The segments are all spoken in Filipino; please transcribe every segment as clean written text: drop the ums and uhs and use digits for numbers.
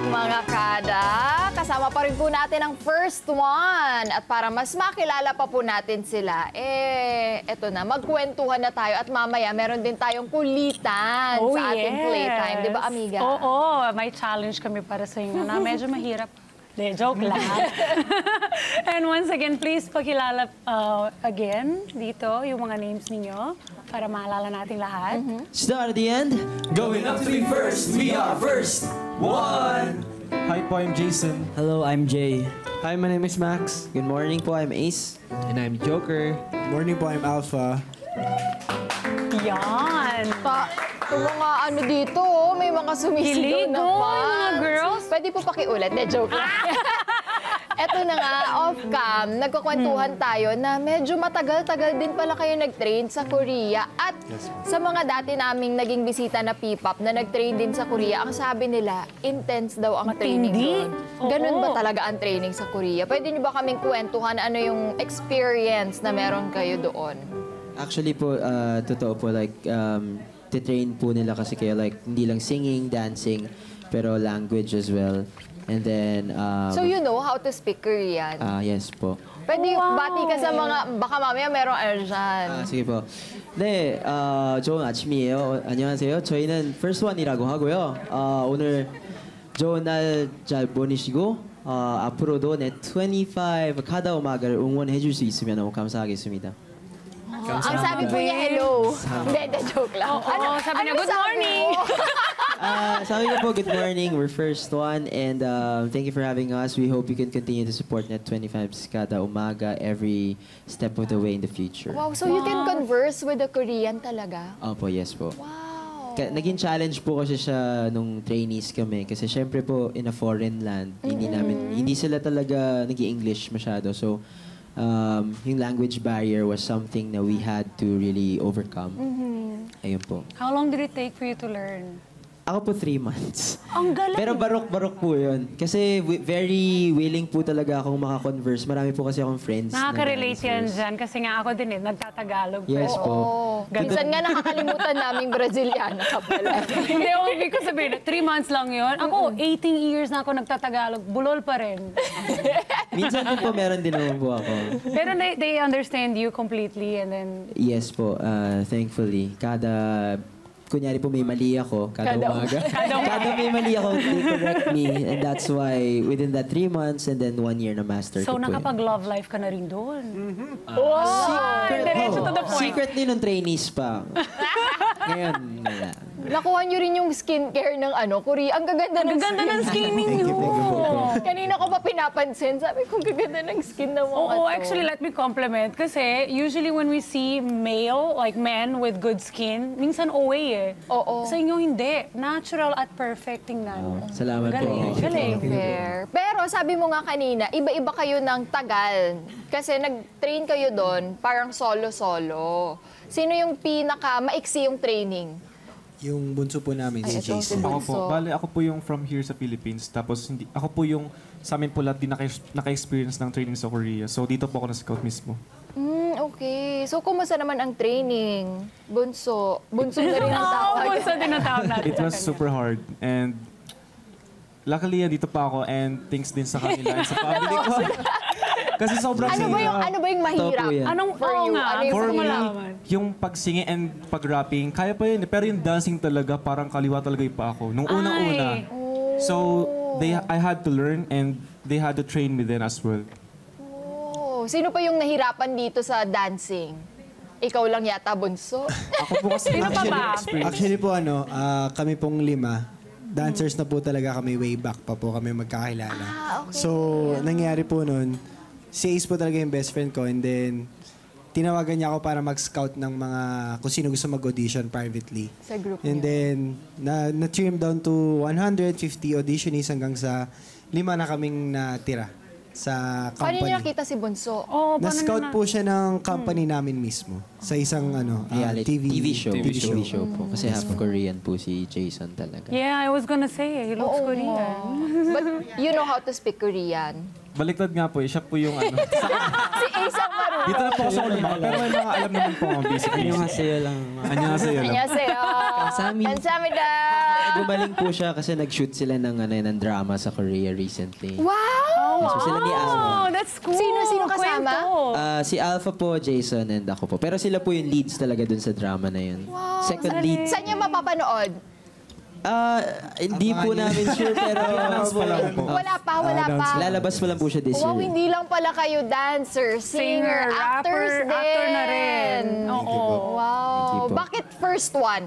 mga kada. Kasama pa rin po natin ang first one. At para mas makilala pa po natin sila, eto na, magkwentuhan na tayo. At mamaya, meron din tayong kulitan sa ating playtime. Di ba, amiga? Oo, may challenge kami para sa inyo na medyo mahirap. De, joke lang. And once again, please pakilala again dito yung mga names ninyo para maalala natin lahat. Start at the end. Going up to be first, we are first. One. Hi po, I'm Jason. Hello, I'm Jay. Hi, my name is Max. Good morning po, I'm Ace. And I'm Joker. Good morning po, I'm Alpha. Yan. Yung mga ano dito, may mga sumisigaw Kilig, na oh, fans. mga girls. Pwede po pakiulit. De, joke lang. Eto na nga, off-cam, nagkukwentuhan tayo na medyo matagal-tagal din pala kayo nag-train sa Korea. At sa mga dati naming naging bisita na P-pop na nag-train din sa Korea, ang sabi nila, intense daw ang training doon. Ganun ba talaga ang training sa Korea? Pwede niyo ba kaming kwentuhan ano yung experience na meron kayo doon? Actually po, totoo po, like, titrain po nila kasi kayo, like, hindi lang singing, dancing, pero language as well. And then, So you know how to speak Korean? yes po. Pwede bati ka sa mga, baka mamaya merong ano dyan. sige po. 네, 좋은 아침이에요. 안녕하세요. 저희는 First One이라고 하고요. 오늘 좋은 날 잘 보내시고, 앞으로도 net25 카다 음악을 응원해 줄 수 있으면 너무 감사하겠습니다. Ang sabi po niya, hello. Hindi, joke lang. Oo, sabi niya, good morning. Sabi ko po, good morning. We're First One, and thank you for having us. We hope you can continue to support Net25's Kada Umaga every step of the way in the future. Wow, so you can converse with the Korean talaga? Opo, yes po. Wow. Naging challenge po kasi siya nung trainees kami. Kasi syempre po, in a foreign land, hindi sila talaga nag-i-English masyado. So, yung language barrier was something na we had to really overcome. Ayun po. How long did it take for you to learn? Ako po 3 months. Ang galing. Pero barok-barok po yun. Kasi very willing po talaga akong makakonverse. Marami po kasi akong friends. Nakaka-relate na yan dyan kasi nga ako din Yes nagtatagalog. pero, po. Minsan nga nakakalimutan naming Braziliana ka pala. Hindi, okay ko sabihin, 3 months lang yun. Ako, 18 years na ako nagtatagalog. Bulol pa rin. Minsan din po meron din naman po ako. Pero they understand you completely and then... Yes po, thankfully. Kunyari po may mali ako, kada umaga. Kada may mali ako, they correct me. And that's why within that 3 months and then 1 year na master So, ko po nakapag-love life ka na rin doon. Wow! Diretso to the point. Secretly nung trainees pa. Ngayon, wala. Nakuha niyo rin yung skincare ng Korea. Ang gaganda ng Ganda ng skin ninyo. Kanina ko pa pinapansin. Sabi ko, gaganda ng skin ng mga Oo, to. actually, let me compliment. Kasi usually when we see male, like men with good skin, minsan OA eh. Oo. Sa inyo hindi. Natural at perfect tingnan. Salamat po. Galing. Fair. Pero sabi mo nga kanina, iba-iba kayo ng tagal. Kasi nag-train kayo doon, parang solo-solo. Sino yung pinaka-maiksi yung training? Yung bunso po namin, si ito, Jason. si Ako Bunso. po, bale ako po yung from here sa Philippines. Tapos ako po yung sa amin po lahat din naka-experience ng training sa Korea. So dito po ako na-scout mismo. Okay. So, kumusta naman ang training? Bunso. Bunso na rin ang tawag. Bunso din ang tawag natin. It was super hard. And luckily, dito pa ako and thanks din sa kanila and sa family ko. Kasi sobrang Ano ba yung mahirap? Totoo yan. Anong For you, nga? ano yung For me, malaman? yung pag-singing and pag-rapping, kaya pa yun. Pero yung dancing talaga, parang kaliwa talaga yung pa ako. Nung unang-una. So, I had to learn and they had to train me then as well. Oh, sino pa yung nahirapan dito sa dancing? Ikaw lang yata, Bunso. Ako po kasi Sino pa ba? Actually po, kami pong 5, dancers na po talaga kami way back pa po kami magkakilala. Okay. So, nangyari po nun, si Ace po talaga yung best friend ko and then tinawagan niya ako para mag-scout ng mga kung sino gusto mag-audition privately. Sa group And niya. then, na-trim down to 150 auditionees hanggang sa 5 na kaming natira sa Paano niyo company. nakita si Bunso? Oh, Na-scout po siya ng company namin mismo sa isang TV show. TV show. TV show po. Kasi half Korean po si Jason talaga. Yeah, I was gonna say, he looks Oo Korean. nga. But you know how to speak Korean? baliktad nga po, siya po yung ano. Si Ace ang marunong. Dito na po ako lumaki, pero may mga alam naman po ang basic. 안녕하세요 lang. Annyeonghaseyo lang. Annyeonghaseyo. 감사합니다. 감사합니다. Gumaling po siya kasi nag-shoot sila ng drama sa Korea recently. Wow! So sila ni Alpha. Oh, that's cool. Sino kasama? Kwento. Si Alpha po, Jason, and ako po. Pero sila po yung leads talaga dun sa drama na yun. Second lead. Saan niya mapapanood? Hindi po namin sure pero Wala pa. lalabas pa lang po siya this Wow, year. hindi lang pala kayo dancer, singer, actors din. actor na rin. Oo. Wow. Thank you po. Bakit first one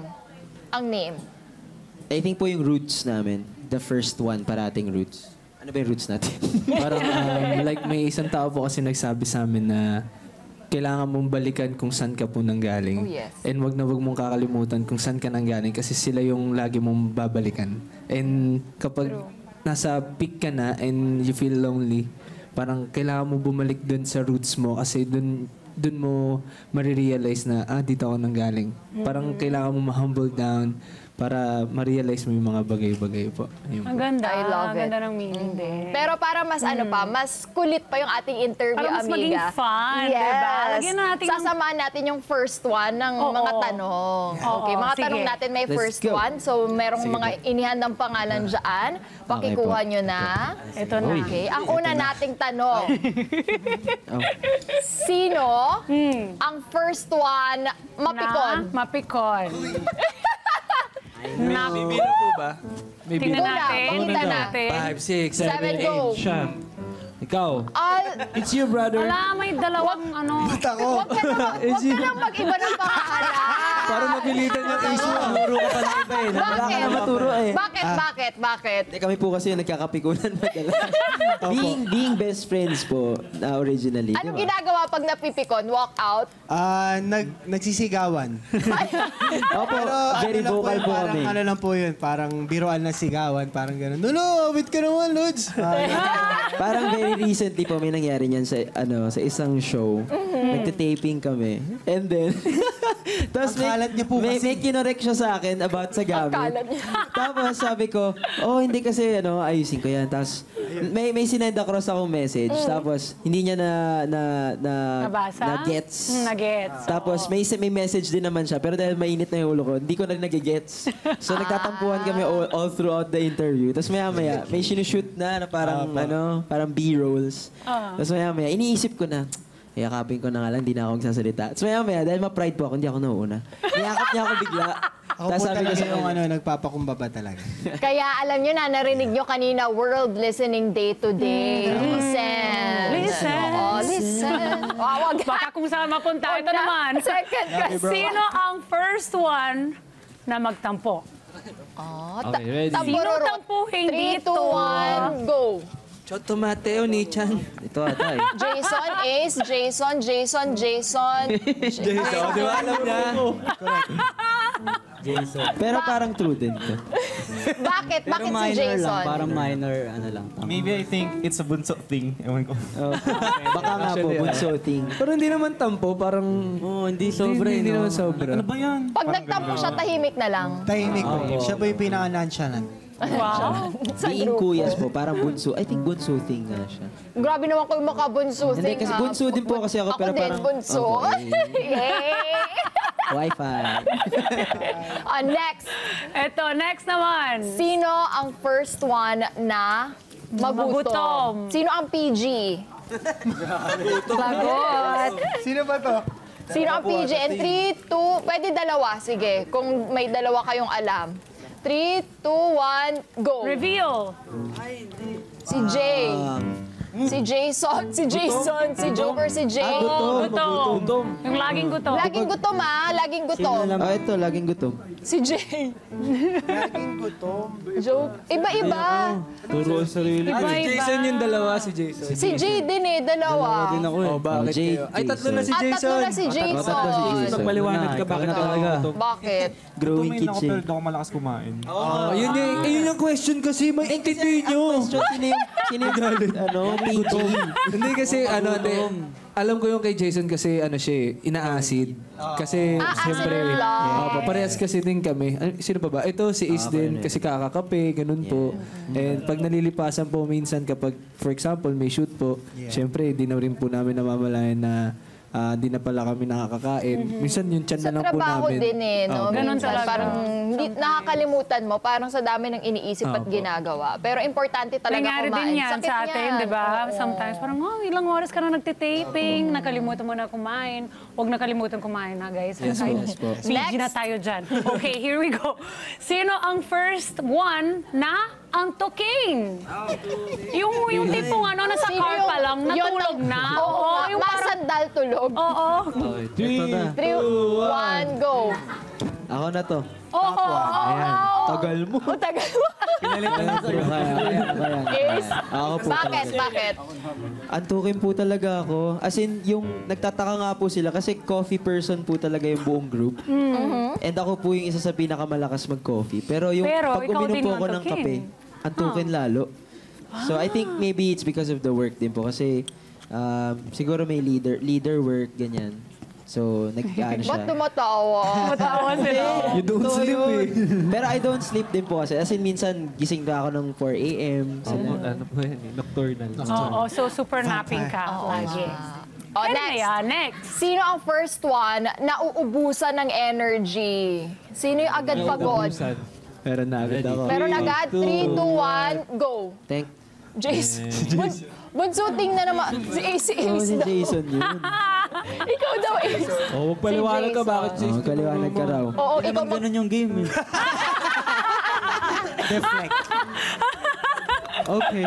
ang name? I think po yung roots namin. The first one, parating roots. Ano ba yung roots natin? Parang like may isang tao po kasi nagsabi sa amin na kailangan mong balikan kung saan ka po nanggaling. Oh, yes. And wag mong kakalimutan kung saan ka nanggaling kasi sila yung lagi mong babalikan. And kapag nasa peak ka na and you feel lonely, parang kailangan mo bumalik dun sa roots mo kasi dun mo marirealize na, dito ako nanggaling. Parang kailangan mo ma-humble down para ma-realize mo yung mga bagay-bagay po. Ayun po. Ang ganda. I love it. Ang ganda ng meaning din. Pero para mas mas kulit pa yung ating interview, Para mas maging amiga. fun, yes. diba? Lagyan natin Sasamahan natin yung first one ng Oo. mga tanong. Oo, Okay, mga sige. tanong natin may Let's first go. one. So, merong mga inihandang pangalan dyan. Pakikuha Okay po. nyo na. Ito na. Okay, ang una nating tanong. Oh. Sino ang first one mapikon? Na mapikon. Bibiro po ba? Tingnan Una, natin. pakita Tingnan na. natin. 5, 6, 7, 7, go. 8. Siya. Ikaw. It's you, brother. Wala, may dalawang ano. Huwag ka na mag-iba ng pangalan. Parang napilitan yung issue. Turo ka pa ng iba eh. Wala ka na maturo eh. Bakit? Hindi, kami po kasi yung nagkakapikunan madalas. being best friends po, originally. Anong di ba? ginagawa pag napipikon? Walk out? Nagsisigawan. Opo, Pero very ano lang vocal yun, po parang kami. ano lang po yun, parang biruan na sigawan, parang gano'n. No, wait ka naman, Lods. Parang very recently po may nangyari niyan sa isang show. Nagte-taping kami. And then tapos Ang kalat niya po kasi. may kinorek siya sa akin about sa gamit. kalat niya. Tapos sabi ko, hindi kasi ayusin ko yan. Tapos may sinend across akong message. Tapos hindi niya Nabasa? na gets. Na-gets. Tapos may message din naman siya. Pero dahil mainit na yung ulo ko, hindi ko na nag-gets. So nagtatampuhan kami all throughout the interview. Tapos maya-maya, may sinushoot na parang parang B-rolls. Tapos maya-maya, iniisip ko na, yakapin ko na nga lang, hindi na ako magsasalita. Tapos maya-maya, dahil ma-pride po ako, hindi ako nauuna. Niyakap niya ako bigla. Ako po talaga yung nagpapakumbaba talaga. Kaya alam nyo na, narinig nyo kanina, World Listening Day today. Listen. Oo, listen. Wag. Baka kung saan mapunta. Wag Ito na. naman. Second question. Sino ang first one na magtampo? Okay, ready. Sino tampuhin 3, 2, dito? 1, go. Choto Mateo ni Chan. Ito ata eh. Jason, Ace, Jason. Di ba alam niya? Pero parang true din to. Bakit? Bakit si Jason? minor, lang. Maybe I think it's a bunso thing. Ewan ko. Baka nga po, bunso thing. Pero hindi naman tampo, parang... hindi sobra, Hindi naman sobra. Ano ba yan? Pag nagtampo siya, tahimik na lang. Tahimik po. Siya po yung pinaka-nonchalant. Wow. Being kuyas po, parang bunso. I think bunso thing nga siya. Grabe naman ko yung makabunso Hindi, kasi bunso din po kasi ako, pero din, parang... bunso. Opo, Yay! Wi-Fi. Next. Ito, next naman. Sino ang first one na magutom? Magutom. Sino ang PG? Lagot. Sino ba to? Sino ang PG? And 3, 2, pwede dalawa. Sige, kung may dalawa kayong alam. 3, 2, 1, go. Reveal. Si Jay. Si Jason, si Joker, si Jay. Gutom. Yung laging gutom. Laging gutom laging gutom. Ito, laging gutom. Si Jay. Laging gutom. Joke. Iba-iba. Turo sa sarili. Iba-iba. Jason yung dalawa, si Jason. Si Jay din dalawa. Din ako eh. Bakit Jay, kayo? Ay, tatlo na si At tatlo Jason. na si Jason. tatlo si Jason. Nagpaliwanag ka, bakit talaga? Bakit? Growing Tumain ako pero kitchen. hindi ako malakas kumain. Yun yung question kasi, may intindi nyo. Sino yung PG? Hindi kasi, alam ko yung kay Jason kasi, siya ina-acid. Kasi, acid siyempre, reflux. parehas kasi din kami. Sino pa ba? Ito, si Ace din, kasi kakakape, ganun po. And pag nalilipasan po minsan kapag, for example, may shoot po, siyempre, di na rin po namin namamalayan na Di na pala kami nakakakain. Minsan yung tiyan Sa na lang po trabaho namin. din eh, no? Ganun Minsan, talaga. parang hindi, nakakalimutan mo, parang sa dami ng iniisip at ginagawa. Pero importante talaga Nangyari kumain. din yan Sakit sa atin, yan. di ba? Oo. Sometimes parang, ilang oras ka na nagtitaping, nakalimutan mo na kumain. Huwag nakalimutan kumain na, guys. Yes po, yes po. PG na tayo dyan. Okay, here we go. Sino ang first one na antuking? Yung tipong nasa Sino car pa lang, yun natulog na. Oo, yung parang, masandal tulog. oo. Ito na. 3, 1, go. Ako na to. Oo. Tagal mo. O, tagal mo. Kaya. Ace? Ako po. Bakit? Antukin po talaga ako. As in, yung nagtataka nga po sila kasi coffee person po talaga yung buong group. And ako po yung isa sa pinakamalakas mag-coffee. Pero yung Pero pag ikaw uminom din po yung ako ng antukin. kape, antukin lalo. So I think maybe it's because of the work din po. Kasi siguro may leader work, ganyan. So, nag-ano siya. Ba't tumatawa? Matawa sila. You don't sleep eh. Pero I don't sleep din po kasi. As in, minsan gising na ako ng 4 a.m. Ano po yan eh, nocturnal. Oo, so super napping ka lagi. O, Ano na next. yan? Next. Sino ang first one na uubusan ng energy? Sino yung agad pagod? Pero naagad ako. Meron agad. 3, 2, 1, go. Thank Jace. Bunsuting na naman. Si Ace, Oh, si daw. Jason yun. Ikaw daw, Ace. Oh, magpaliwanag ka, bakit Oh, kaliwanag ka raw. Oo, ikaw mag... Ganun yung game eh. Deflect. Okay.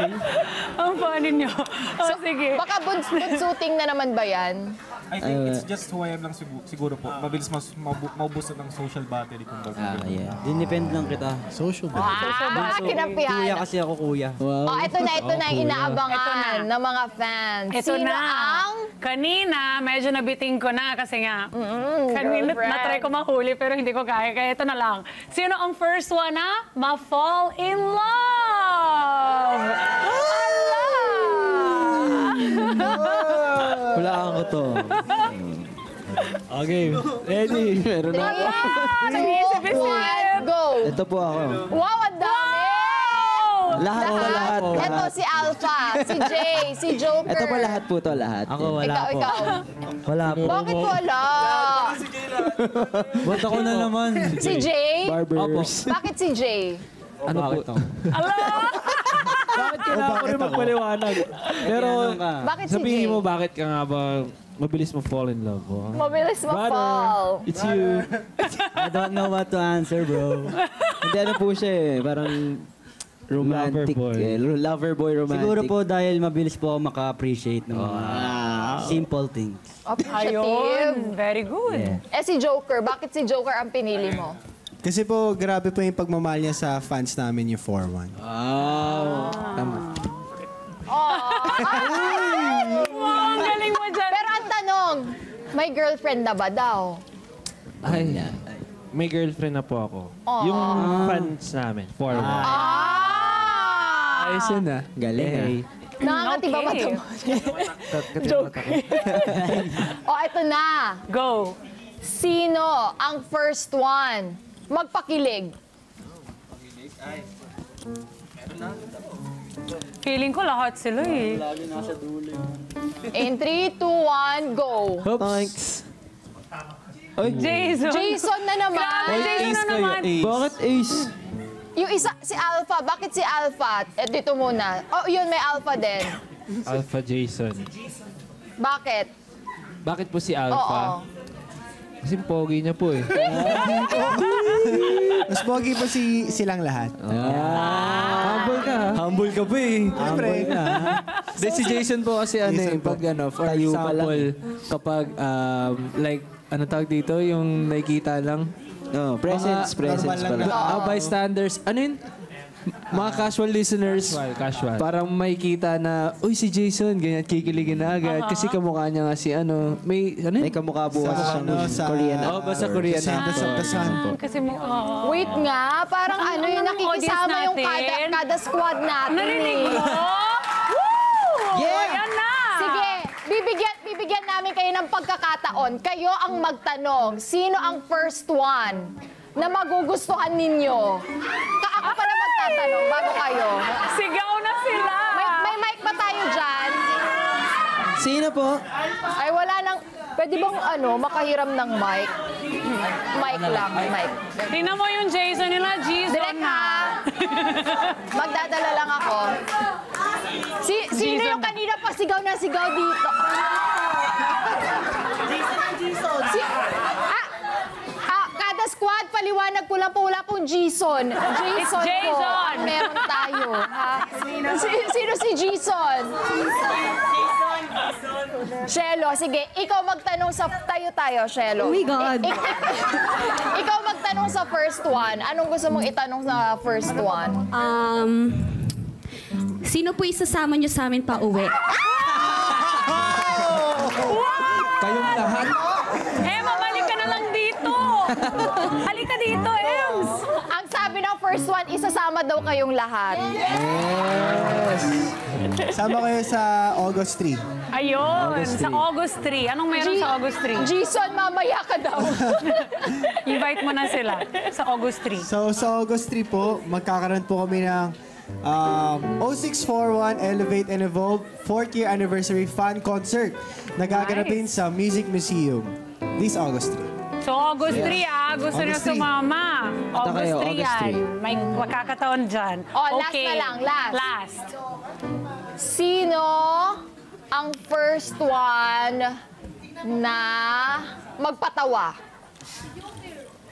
Ang funny nyo. Oh, sige. Baka bunsuting na naman ba yan? I think it's just who I am lang siguro po. Mabilis maubusan ng social battery kumbaga. Yeah. Dinepend lang kita. Social Ah, Kuya kinampihan. kasi ako kuya. Oh, ito na yung Ito inaabangan na. ng mga fans. Ito Sino na. ang... Kanina, medyo nabiting ko na kasi nga, kanina girlfriend. na-try ko mahuli pero hindi ko kaya. Kaya ito na lang. Sino ang first one na ma-fall in love? Hulaan ko to. Okay. Ready? Meron na. 3, 2, 1, go! Ito po ako. Wow, ang dami! Lahat. Ito si Alpha, si Jay, si Joker. Ito po lahat po to, lahat. Ako wala po. Ikaw. Wala po. Bakit wala? Ba't ako na naman? Si Jay? Barbers. Bakit si Jay? Ano po? Bakit kailangan ko rin magpaliwanag? Pero, Bakit si Jay? sabihin mo bakit ka nga ba mabilis mo fall in love? Oh? Mabilis ma-fall. It's you. I don't know what to answer, bro. Hindi ano po siya eh. Parang romantic. Lover boy. Lover boy romantic. Siguro po dahil mabilis po ako maka-appreciate ng mga simple things. Appreciative. Ayun, very good. Eh si Joker, bakit si Joker ang pinili mo? Kasi po, grabe po yung pagmamahal niya sa fans namin yung 4-1. Tama. Wow, ang galing mo dyan. Pero ang tanong, may girlfriend na ba daw? Ay, may girlfriend na po ako. Yung fans namin, for one. Ayos yun ah. Galing ah. Nakakati ba Okay. Joke. Ito na. Go. Sino ang first one magpakilig? Feeling ko lahat sila eh. In 3, 2, 1, go. Thanks. Jason. Jason na naman. Grabe, Jason na naman. Bakit Ace? Yung isa, si Alpha. Bakit si Alpha? Dito muna. Oh, yun, may Alpha din. Alpha Jason. Bakit? Bakit po si Oo. Alpha? Kasi pogi niya po eh. Mas pogi pa silang lahat. Humble ka ha? Humble ka pa eh. Siyempre. Then si Jason po kasi ano eh, Jason po. pag ano, for Tayo pa lang. example, kapag like, ano tawag dito, yung nakikita lang, No, presence normal lang pala. bystanders, ano yun? Mga casual listeners, Casual. parang makikita na, uy, si Jason, ganyan, kikiligin na agad. Kasi kamukha niya nga si ano, may, ano May yun? kamukha po kasi siyang Korean Oh, basta Korean Sa actor. Sun. Kasi mo, oo. Wait nga, parang ano yung ng audience nakikisama yung natin? kada squad natin. Narinig eh. mo? Woo! Yeah. Ayan na! Sige, bibigyan namin kayo ng pagkakataon. Kayo ang magtanong, sino ang first one na magugustuhan ninyo? Ako pa na magtatanong bago kayo. Sigaw na sila! May mic ba tayo dyan? Sino po? Ay, wala nang... Pwede bang makahiram ng mic? Mic lang, mic. Tingnan mo yung Jason nila, Jason Direk ha! Magdadala lang ako. Sino yung kanina pa sigaw na sigaw dito? Kada squad, paliwanag ko lang po, wala pong Jason. Jason po. Jason. Ang meron tayo. Ha? Sino si Jason? Shelo, sige, ikaw magtanong sa tayo, Shelo. Oh my God. Ikaw magtanong sa first one. Anong gusto mong itanong sa first one? Sino po isasama niyo sa amin pa uwi? Kayong lahat? Emma, balik ka na lang dito. Halika dito, Ems. Ang sabi ng first one, isasama daw kayong lahat. Yes! Sama kayo sa August 3. Ayun, sa August 3. Anong meron sa August 3? Jason, mamaya ka daw. Invite mo na sila sa August 3. So, sa August 3 po, magkakaroon po kami ng 0641 Elevate and Evolve 4th Year Anniversary Fan Concert na gaganapin sa Music Museum this August 3. So, August 3, Gusto nyo August 3. sumama. August kayo, 3 August yan. 3. May makakataon dyan. Last na lang, last. Last. Sino ang first one na magpatawa?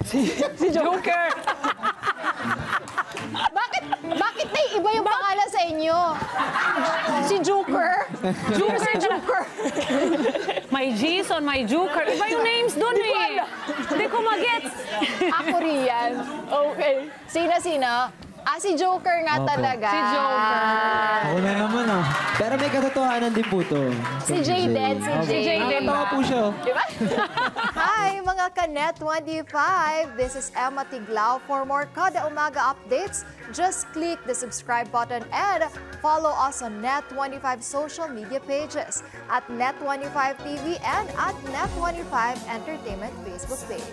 Si Joker. Bakit na iba yung pangalan sa inyo? Si Joker? Joker. May Jason, may Joker. Iba yung names doon eh. Hindi ko magets. Ako riyan. Okay. Sina? Si Joker nga talaga. Si Joker. Ako na naman Pero may katotohanan din po to. Si Jaden. Nakatawa po siya. Diba? Hi, mga ka-Net 25. This is Emma Tiglao. For more Kada Umaga updates, just click the subscribe button and follow us on Net25 social media pages at Net25 TV and at Net25 Entertainment Facebook page.